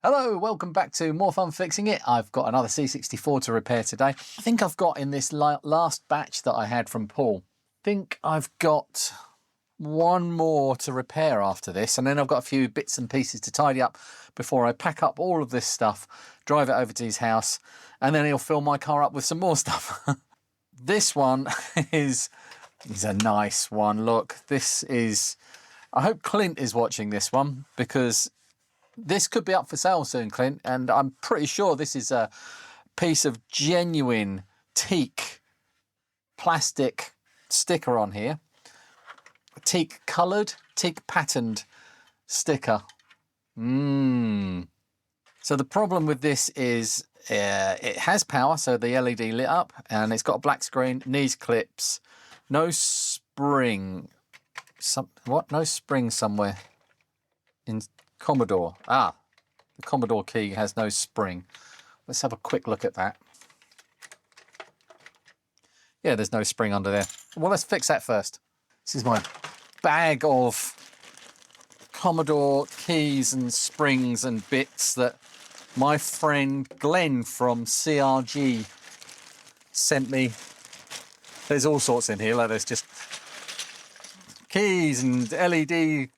Hello, welcome back to More Fun Fixing It. I've got another C64 to repair today. I think I've got in this last batch that I had from Paul, I think I've got one more to repair after this, and then I've got a few bits and pieces to tidy up before I pack up all of this stuff, drive it over to his house, and then he'll fill my car up with some more stuff. This one is a nice one. Look, this is, I hope Clint is watching this one, because this could be up for sale soon, Clint, and I'm pretty sure this is a piece of genuine teak plastic sticker on here. Teak coloured, teak patterned sticker. So the problem with this is it has power, so the LED lit up, and it's got a black screen, needs clips, no spring. No spring somewhere in Commodore. The Commodore key has no spring. Let's have a quick look at that. Yeah, there's no spring under there. Well, let's fix that first. This is my bag of Commodore keys and springs and bits that my friend Glenn from CRG sent me. There's all sorts in here. Like there's just keys and LED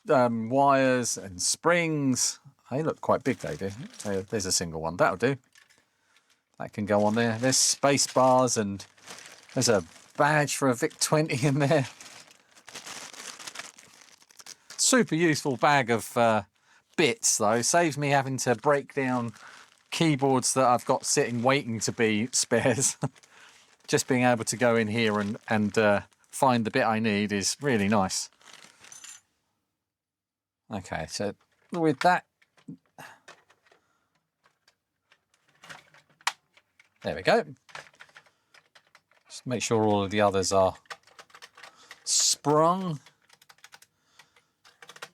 wires and springs. They look quite big, they do. There's a single one. That'll do. That can go on there. There's space bars, and there's a badge for a VIC-20 in there. Super useful bag of bits, though. Saves me having to break down keyboards that I've got sitting waiting to be spares. Just being able to go in here and find the bit I need is really nice. Okay, so with that, there we go. Just make sure all of the others are sprung.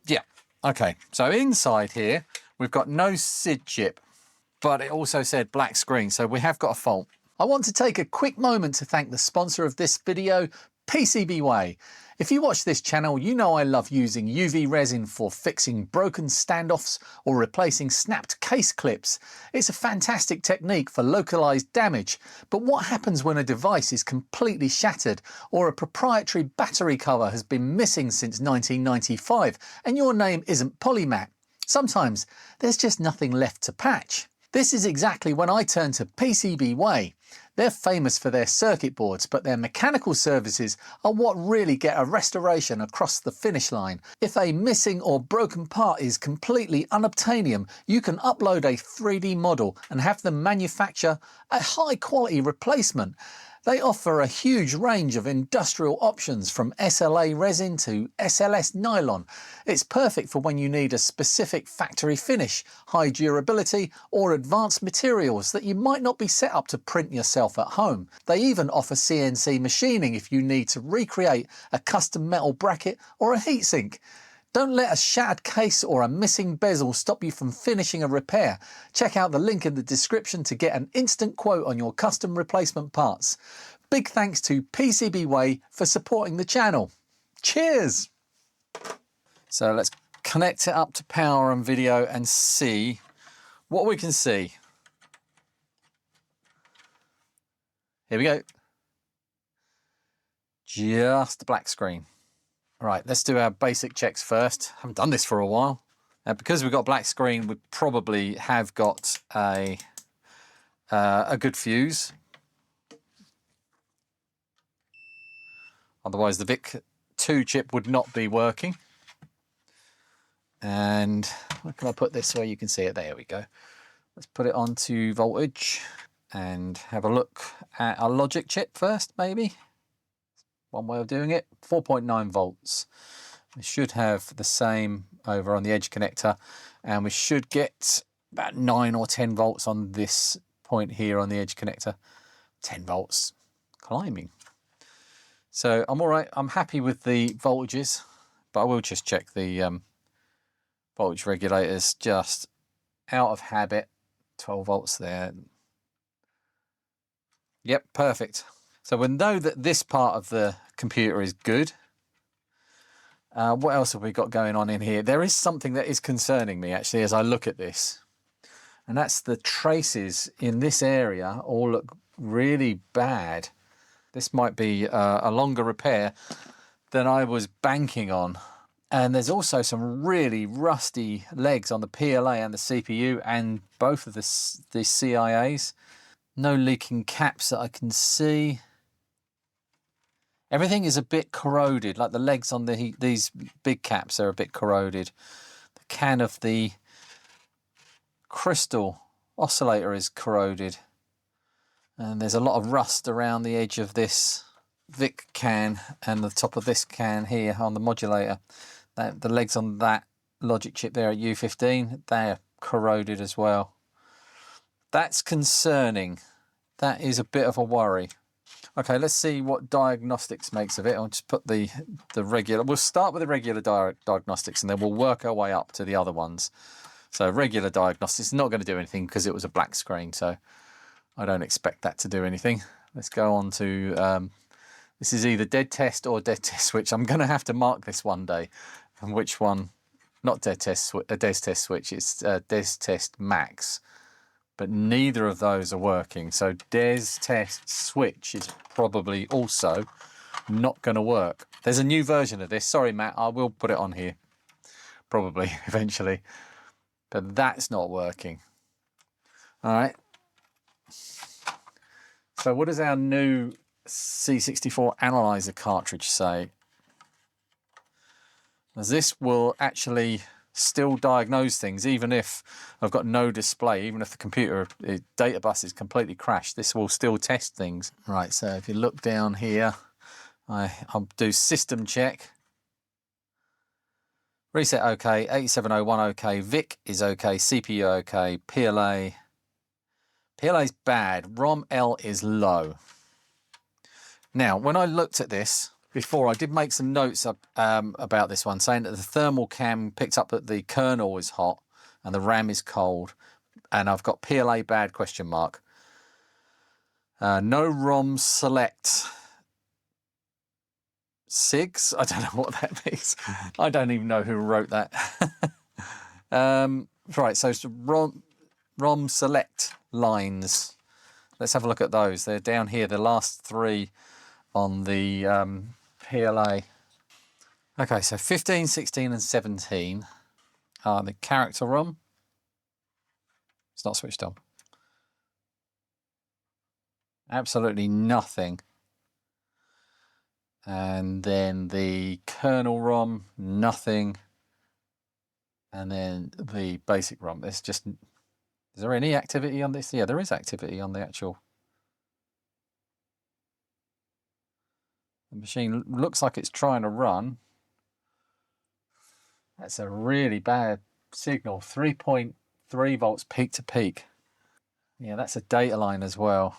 Yeah, okay. So inside here, we've got no SID chip, but it also said black screen, so we have got a fault. I want to take a quick moment to thank the sponsor of this video, PCB Way. If you watch this channel, you know I love using UV resin for fixing broken standoffs or replacing snapped case clips. It's a fantastic technique for localized damage, but what happens when a device is completely shattered or a proprietary battery cover has been missing since 1995 and your name isn't Polymat? Sometimes there's just nothing left to patch. This is exactly when I turn to PCB Way. They're famous for their circuit boards, but their mechanical services are what really get a restoration across the finish line. If a missing or broken part is completely unobtainium, you can upload a 3D model and have them manufacture a high quality replacement. They offer a huge range of industrial options from SLA resin to SLS nylon. It's perfect for when you need a specific factory finish, high durability, or advanced materials that you might not be set up to print yourself at home. They even offer CNC machining if you need to recreate a custom metal bracket or a heatsink. Don't let a shattered case or a missing bezel stop you from finishing a repair. Check out the link in the description to get an instant quote on your custom replacement parts. Big thanks to PCB Way for supporting the channel. Cheers! So let's connect it up to power and video and see what we can see. Here we go. Just a black screen. Right, let's do our basic checks first. Haven't done this for a while. Now, because we've got black screen, we probably have got a good fuse. Otherwise, the VIC-2 chip would not be working. And where can I put this so you can see it? There we go. Let's put it onto voltage and have a look at our logic chip first, maybe. One way of doing it, 4.9 volts. We should have the same over on the edge connector, and we should get about 9 or 10 volts on this point here on the edge connector. 10 volts, climbing. So I'm all right, I'm happy with the voltages, but I will just check the voltage regulators just out of habit. 12 volts there. Yep, perfect. So we know that this part of the computer is good. What else have we got going on in here? There is something that is concerning me actually as I look at this. And that's the traces in this area all look really bad. This might be a longer repair than I was banking on. And there's also some really rusty legs on the PLA and the CPU and both of the CIAs. No leaking caps that I can see. Everything is a bit corroded, like the legs on these big caps are a bit corroded. The can of the crystal oscillator is corroded. And there's a lot of rust around the edge of this Vic can and the top of this can here on the modulator. The legs on that logic chip there at U15, they're corroded as well. That's concerning. That is a bit of a worry. Okay, let's see what diagnostics makes of it. I'll just put the regular, we'll start with the regular diagnostics and then we'll work our way up to the other ones. So regular diagnostics is not going to do anything because it was a black screen, so I don't expect that to do anything. Let's go on to, this is either dead test or dead test switch. I'm going to have to mark this one day. And which one, not dead test, a des test switch, it's des test max. But neither of those are working. So des test switch is probably also not going to work. There's a new version of this. Sorry, Matt, I will put it on here. Probably, eventually. But that's not working. All right. So what does our new C64 analyzer cartridge say? As this will actually still diagnose things, even if I've got no display, even if the computer data bus is completely crashed, this will still test things. Right, so if you look down here, I'll do system check. Reset OK, 8701 OK, VIC is OK, CPU OK, PLA. PLA's bad, ROM L is low. Now, when I looked at this before, I did make some notes about this one, saying that the thermal cam picked up that the kernel is hot and the RAM is cold, and I've got PLA bad question mark. No ROM select SIGs. I don't know what that means. I don't even know who wrote that. Right, so ROM select lines. Let's have a look at those. They're down here, the last three on the PLA. Okay, so 15, 16 and 17 are the character ROM. It's not switched on. Absolutely nothing. And then the kernel ROM, nothing. And then the basic ROM. There's just, is there any activity on this? Yeah, there is activity on the actual. The machine looks like it's trying to run. That's a really bad signal. 3.3 volts peak to peak. Yeah, that's a data line as well.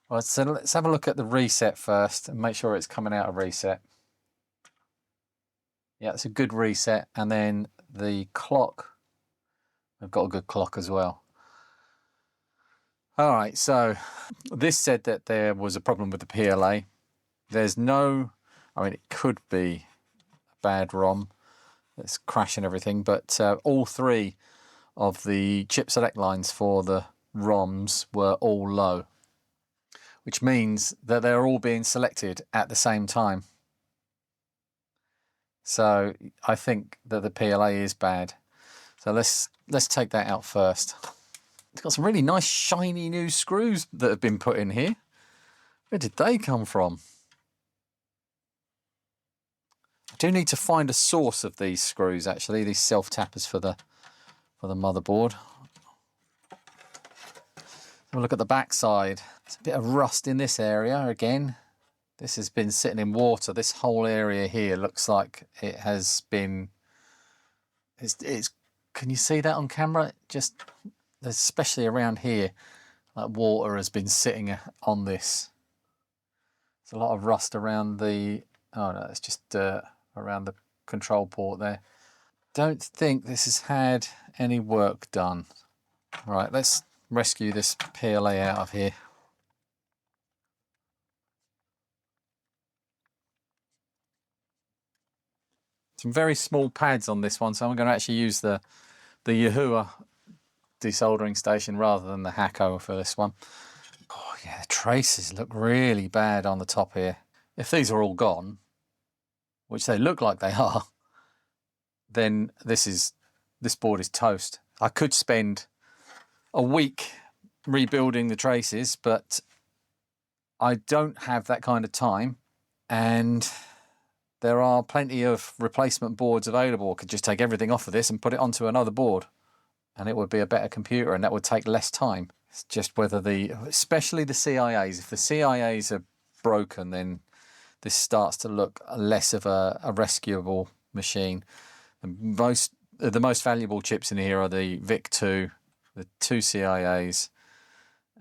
Well, so let's have a look at the reset first and make sure it's coming out of reset. Yeah, it's a good reset. And then the clock, I've got a good clock as well. All right, so this said that there was a problem with the PLA. There's no, I mean, it could be a bad ROM that's crashing everything, but all three of the chip select lines for the ROMs were all low, which means that they're all being selected at the same time. So I think that the PLA is bad. So let's take that out first. It's got some really nice shiny new screws that have been put in here. Where did they come from? I do need to find a source of these screws, actually, these self-tappers for the motherboard. Have a look at the back side. There's a bit of rust in this area again. This has been sitting in water. This whole area here looks like it has been, can you see that on camera? Just, especially around here, like water has been sitting on this. There's a lot of rust around the, oh no, it's just dirt around the control port there. Don't think this has had any work done. Right, let's rescue this PLA out of here. Some very small pads on this one, so I'm going to actually use the Yahoo desoldering station rather than the Hacko for this one. Oh yeah, the traces look really bad on the top here. If these are all gone, which they look like they are, then this board is toast. I could spend a week rebuilding the traces, but I don't have that kind of time, and there are plenty of replacement boards available. I could just take everything off of this and put it onto another board, and it would be a better computer, and that would take less time. It's just whether especially the CIAs, if the CIAs are broken, then this starts to look less of a rescuable machine. The most valuable chips in here are the VIC-2, the 2 CIAs.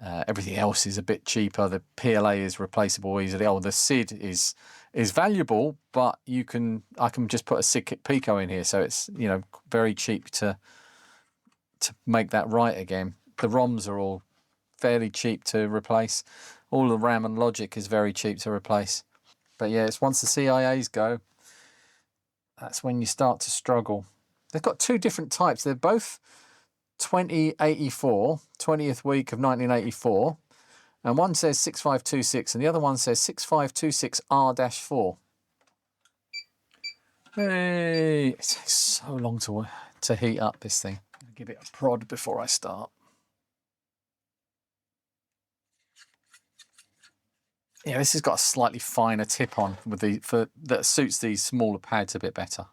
Everything else is a bit cheaper. The PLA is replaceable easily. Oh, the SID is valuable, but I can just put a SID Pico in here, so it's, you know, very cheap to make that right again. The ROMs are all fairly cheap to replace. All the RAM and logic is very cheap to replace. But yeah, it's once the CIAs go, that's when you start to struggle. They've got 2 different types. They're both 2084, 20th week of 1984, and one says 6526 and the other one says 6526R-4. Hey, it takes so long to heat up this thing. I'll give it a prod before I start. Yeah, this has got a slightly finer tip on with that suits these smaller pads a bit better.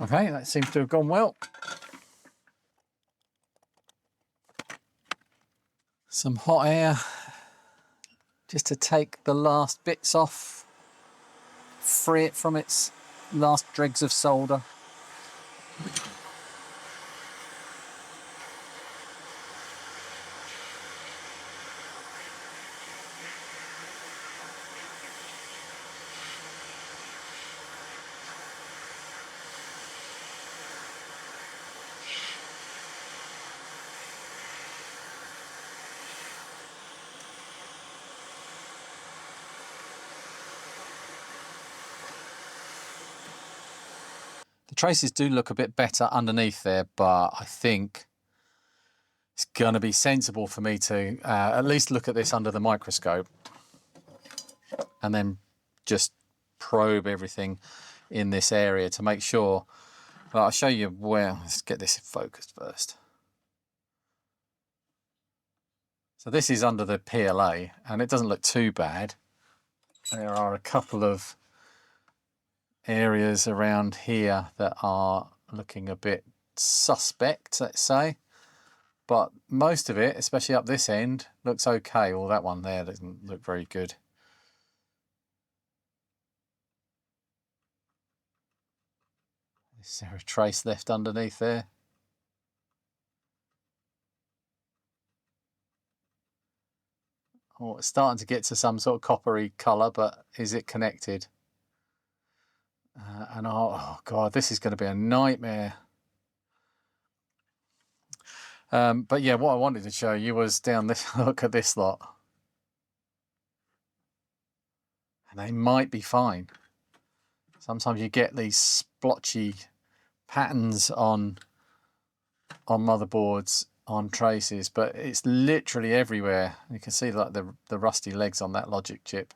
Okay, that seems to have gone well. Some hot air just to take the last bits off, free it from its last dregs of solder. The traces do look a bit better underneath there, but I think it's going to be sensible for me to at least look at this under the microscope and then just probe everything in this area to make sure. Well, I'll show you where. Let's get this focused first. So this is under the PLA and it doesn't look too bad. There are a couple of areas around here that are looking a bit suspect, let's say, but most of it, especially up this end, looks okay. Well, that one there doesn't look very good. Is there a trace left underneath there? Oh, it's starting to get to some sort of coppery colour, but is it connected? And oh god, this is going to be a nightmare. But yeah, what I wanted to show you was down this. Look at this lot, and they might be fine. Sometimes you get these splotchy patterns on motherboards, on traces, but it's literally everywhere. You can see like the rusty legs on that logic chip.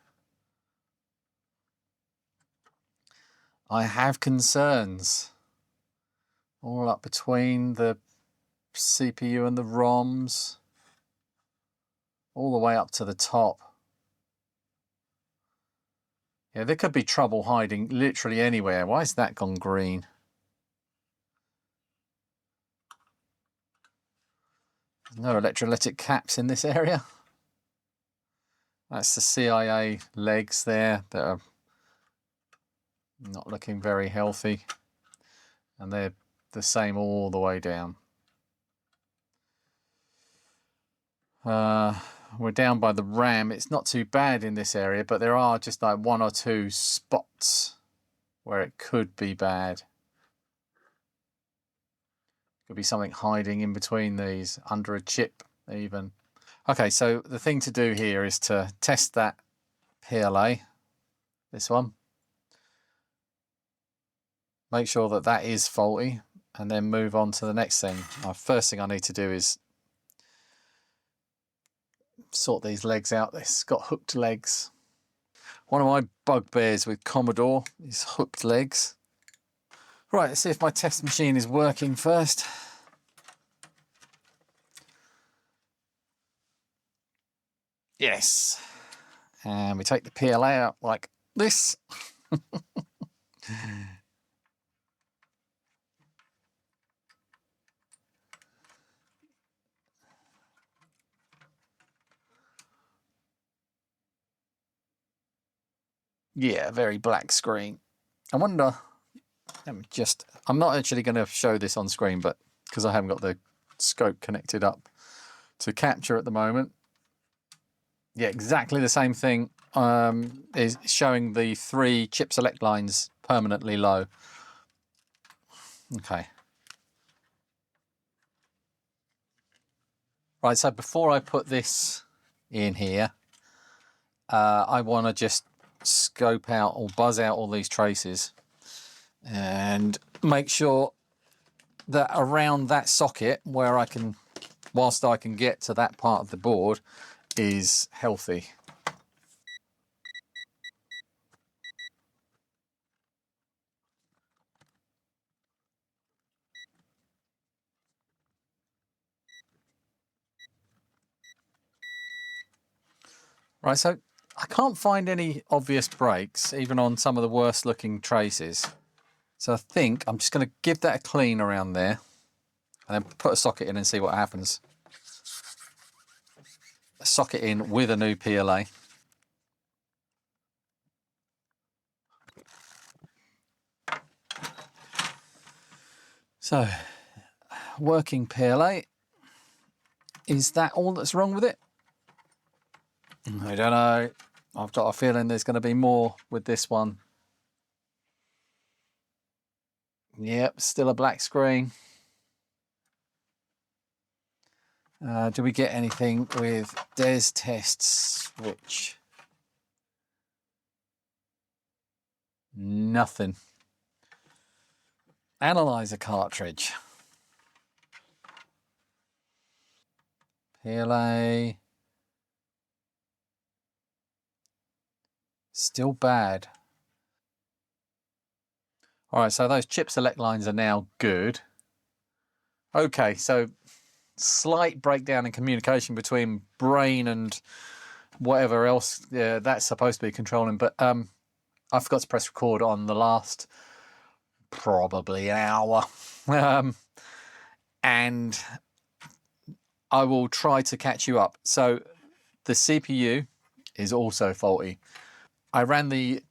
I have concerns all up between the CPU and the ROMs, all the way up to the top. Yeah, there could be trouble hiding literally anywhere. Why has that gone green? There's no electrolytic caps in this area. That's the CIA legs there that are not looking very healthy, and they're the same all the way down. We're down by the RAM. It's not too bad in this area, but there are just like 1 or 2 spots where it could be bad. Could be something hiding in between these, under a chip even. Okay, so the thing to do here is to test that PLA, this one. Make sure that that is faulty, and then move on to the next thing. First thing I need to do is sort these legs out. It's got hooked legs. One of my bugbears with Commodore is hooked legs. Right, let's see if my test machine is working first. Yes. And we take the PLA out like this. Yeah, very black screen. I wonder, I'm not actually going to show this on screen, but because I haven't got the scope connected up to capture at the moment. Yeah, exactly the same thing is showing the 3 chip select lines permanently low. Okay. Right, so before I put this in here, I want to just scope out or buzz out all these traces and make sure that around that socket where I can, whilst I can get to that part of the board, is healthy. Right, so I can't find any obvious breaks, even on some of the worst looking traces. So I think I'm just going to give that a clean around there and then put a socket in and see what happens. A socket in with a new PLA. So, working PLA. Is that all that's wrong with it? I don't know. I've got a feeling there's going to be more with this one. Yep, still a black screen. Do we get anything with des test switch? Nothing. Analyzer cartridge. PLA. Still bad. All right, so those chip select lines are now good. Okay, so slight breakdown in communication between brain and whatever else that's supposed to be controlling, but I forgot to press record on the last probably an hour. And I will try to catch you up. So the CPU is also faulty. I ran the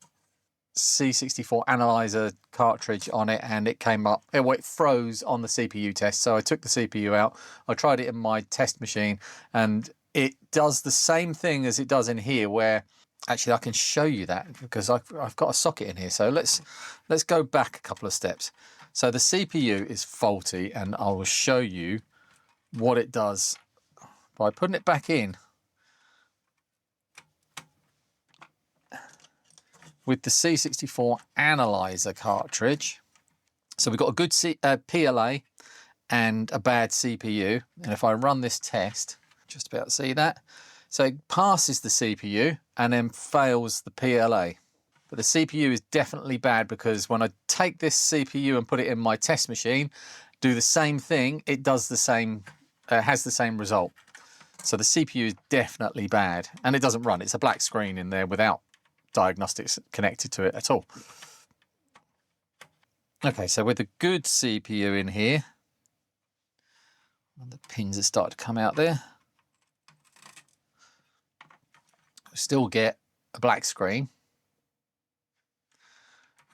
C64 analyzer cartridge on it and it came up, it froze on the CPU test. So I took the CPU out, I tried it in my test machine, and it does the same thing as it does in here, where actually I can show you that because I've got a socket in here. So let's go back a couple of steps. So the CPU is faulty and I will show you what it does by putting it back in with the C64 analyzer cartridge. So we've got a good PLA and a bad CPU. And if I run this test, just about to see that. So it passes the CPU and then fails the PLA. But the CPU is definitely bad because when I take this CPU and put it in my test machine, do the same thing, it does the same, has the same result. So the CPU is definitely bad and it doesn't run. It's a black screen in there without diagnostics connected to it at all. Okay, so with a good CPU in here, the pins are starting to come out there. We still get a black screen.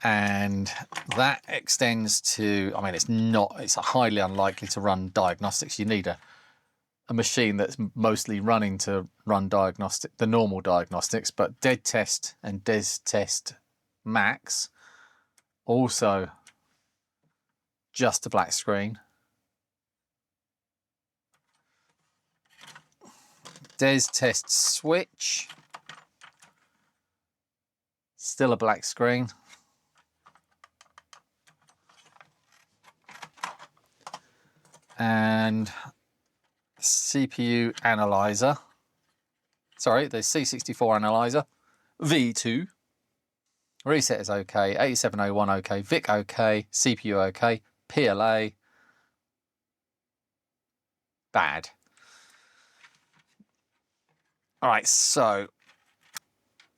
And that extends to, I mean, it's highly unlikely to run diagnostics. You need a machine that's mostly running to run the normal diagnostics, but dead test and des test max also just a black screen. Des test switch. Still a black screen. And CPU analyzer. Sorry, the C64 analyzer. V2. Reset is okay. 8701 okay. VIC okay. CPU okay. PLA. Bad. All right, so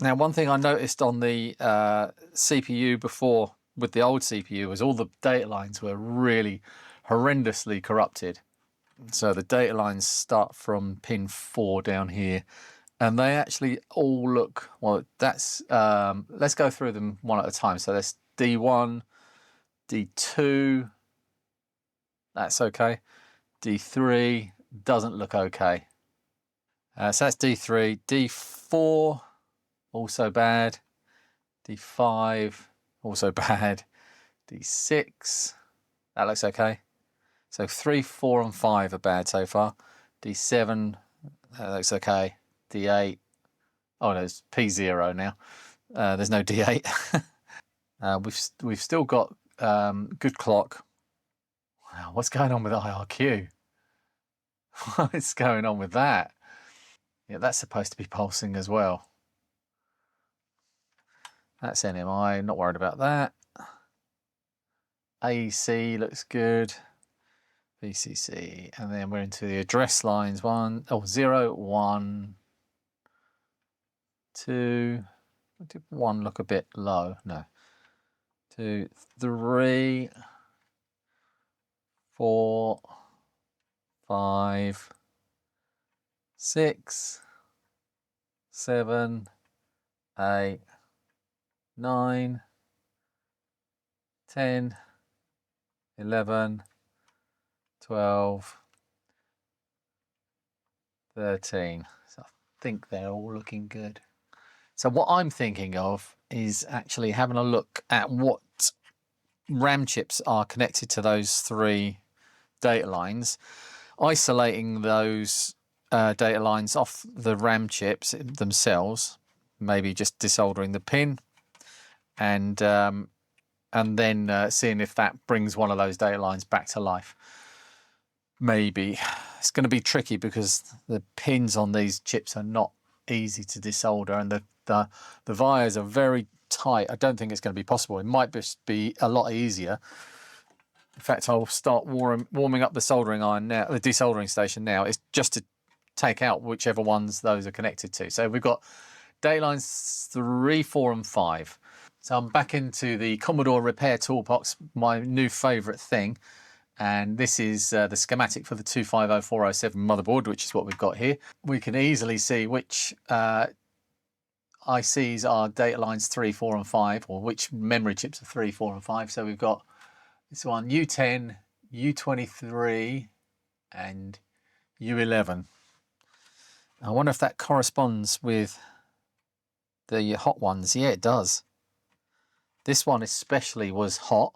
now one thing I noticed on the CPU before with the old CPU was all the data lines were really horrendously corrupted. So the data lines start from pin 4 down here, and they actually all look, well, that's, let's go through them one at a time. So that's D1, D2, that's okay. D3 doesn't look okay. So that's D3, D4, also bad. D5, also bad. D6, that looks okay. So 3, 4, and 5 are bad so far. D7, that looks okay. D8, oh no, it's P0 now. There's no D8. We've still got good clock. Wow, what's going on with IRQ? What's going on with that? Yeah, that's supposed to be pulsing as well. That's NMI, not worried about that. AEC looks good. VCC, and then we're into the address lines. 0, 1, 2. Did 1 look a bit low? No. 2, 3, 4, 5, 6, 7, 8, 9, 10, 11, 12, 13. So I think they're all looking good. So what I'm thinking of is actually having a look at what RAM chips are connected to those 3 data lines, isolating those data lines off the RAM chips themselves, maybe just desoldering the pin, and then seeing if that brings one of those data lines back to life. Maybe. It's going to be tricky because the pins on these chips are not easy to desolder, and the wires are very tight. I don't think it's going to be possible. It might just be a lot easier. In fact, I'll start warming up the soldering iron now, the desoldering station now. It's just to take out whichever ones those are connected to. So we've got data lines 3, 4, and 5. So I'm back into the Commodore repair toolbox, my new favourite thing. And this is the schematic for the 250407 motherboard, which is what we've got here. We can easily see which ICs are data lines 3, 4, and 5, or which memory chips are 3, 4, and 5. So we've got this one, U10, U23, and U11. I wonder if that corresponds with the hot ones. Yeah, it does. This one especially was hot,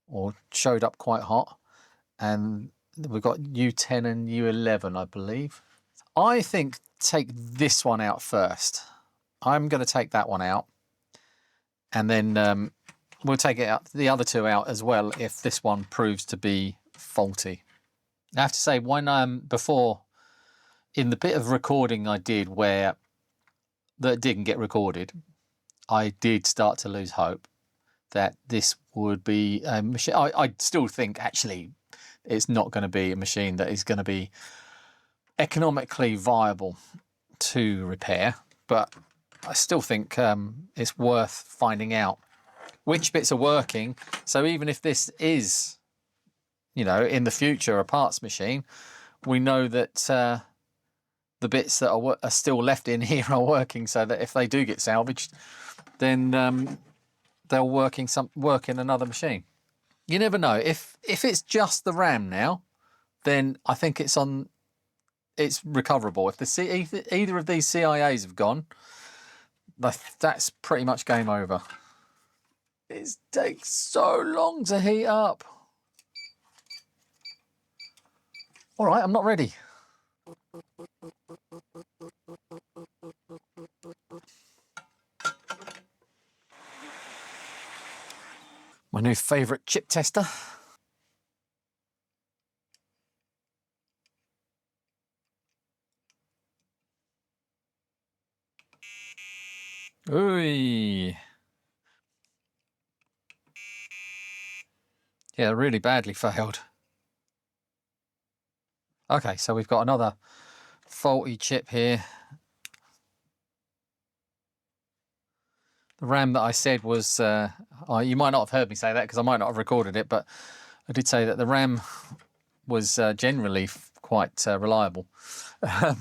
or showed up quite hot. And we've got U10 and U11, I believe. I think take this one out first. I'm going to take that one out, and then we'll take it out, the other 2 out as well if this one proves to be faulty. I have to say, when before, in the bit of recording I did where that didn't get recorded, I did start to lose hope that this would be a machine. I still think actually it's not going to be a machine that is going to be economically viable to repair, but I still think it's worth finding out which bits are working. So even if this is, you know, in the future a parts machine, we know that the bits that are still left in here are working, so that if they do get salvaged, then they'll work in another machine. You never know. If it's just the RAM now, then I think it's recoverable. If either of these CIAs have gone, that's pretty much game over. It takes so long to heat up. All right, I'm not ready. My new favourite chip tester. Ooh. Yeah, really badly failed. Okay, so we've got another faulty chip here. The RAM that I said was, you might not have heard me say that because I might not have recorded it, but I did say that the RAM was generally quite reliable. It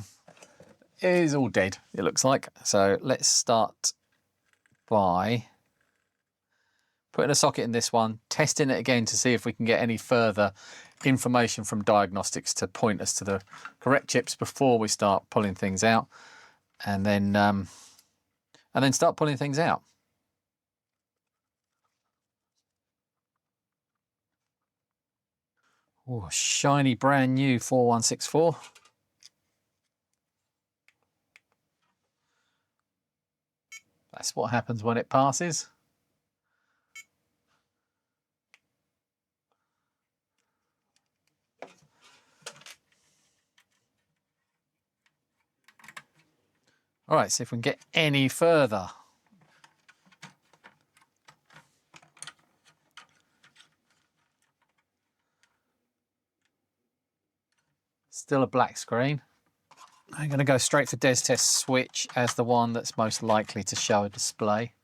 is all dead, it looks like. So let's start by putting a socket in this one, testing it again to see if we can get any further information from diagnostics to point us to the correct chips before we start pulling things out, and then start pulling things out. Oh, shiny brand new 4164. That's what happens when it passes. All right, see if we can get any further. Still a black screen. I'm going to go straight for Des Test Switch as the one that's most likely to show a display.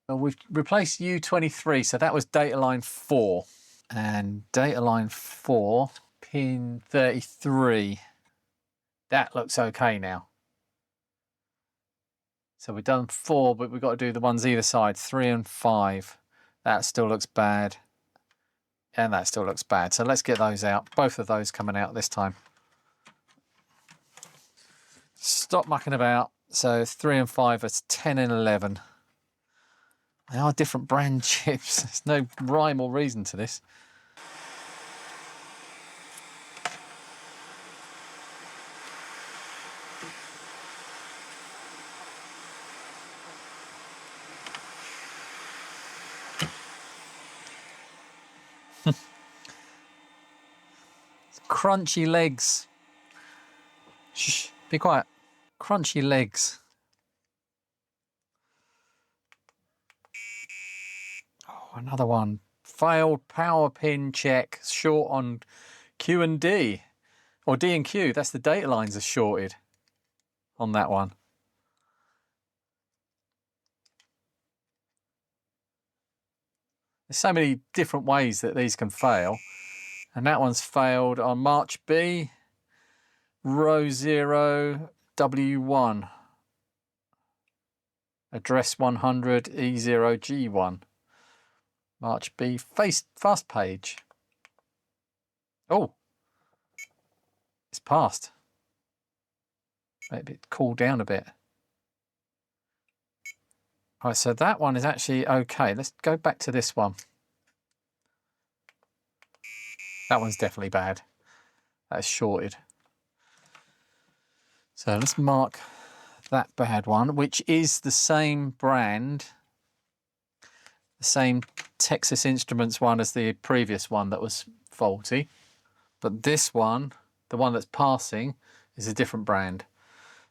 Well, we've replaced U23, so that was data line 4. And data line 4, pin 33. That looks okay now. So we've done 4, but we've got to do the ones either side, 3 and 5. That still looks bad. And that still looks bad. So let's get those out. Both of those coming out this time. Stop mucking about. So 3 and 5 is 10 and 11. They are different brand chips. There's no rhyme or reason to this. Crunchy legs. Shh, be quiet. Crunchy legs. Oh, another one. Failed power pin check. Short on Q and D. Or D and Q. That's the data lines are shorted on that one. There's so many different ways that these can fail. And that one's failed on March B, row 0, W1, address 100, E0, G1. March B, fast page. Oh, it's passed. Maybe it cooled down a bit. All right, so that one is actually okay. Let's go back to this one. That one's definitely bad. That's shorted. So let's mark that bad one, which is the same brand, the same Texas Instruments one as the previous one that was faulty. But this one, the one that's passing, is a different brand.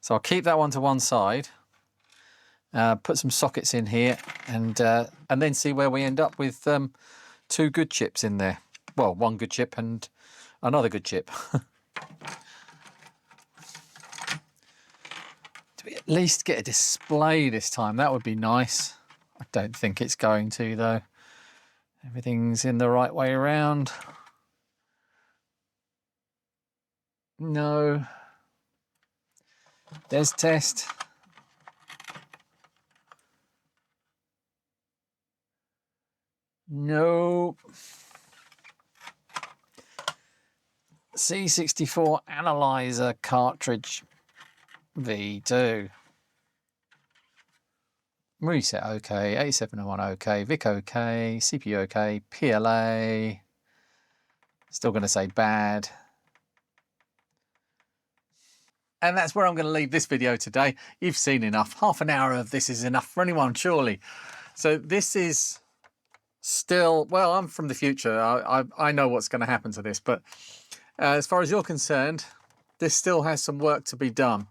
So I'll keep that one to one side, put some sockets in here, and then see where we end up with 2 good chips in there. Well, 1 good chip and another good chip. Do we at least get a display this time? That would be nice. I don't think it's going to, though. Everything's in the right way around. No. There's test. No. C64 analyzer cartridge V2. Reset OK, 8701 OK, VIC OK, CPU OK, PLA. Still going to say bad. And that's where I'm going to leave this video today. You've seen enough. Half an hour of this is enough for anyone, surely. So this is still, well, I'm from the future. I know what's going to happen to this, but as far as you're concerned, this still has some work to be done.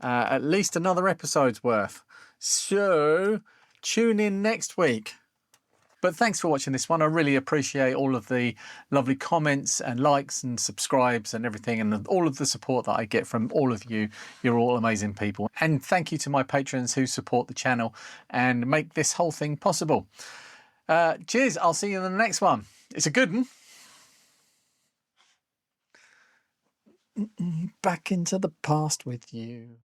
At least another episode's worth. So tune in next week. But thanks for watching this one. I really appreciate all of the lovely comments and likes and subscribes and everything, and all of the support that I get from all of you. You're all amazing people. And thank you to my patrons who support the channel and make this whole thing possible. Cheers. I'll see you in the next one. It's a good one. Back into the past with you.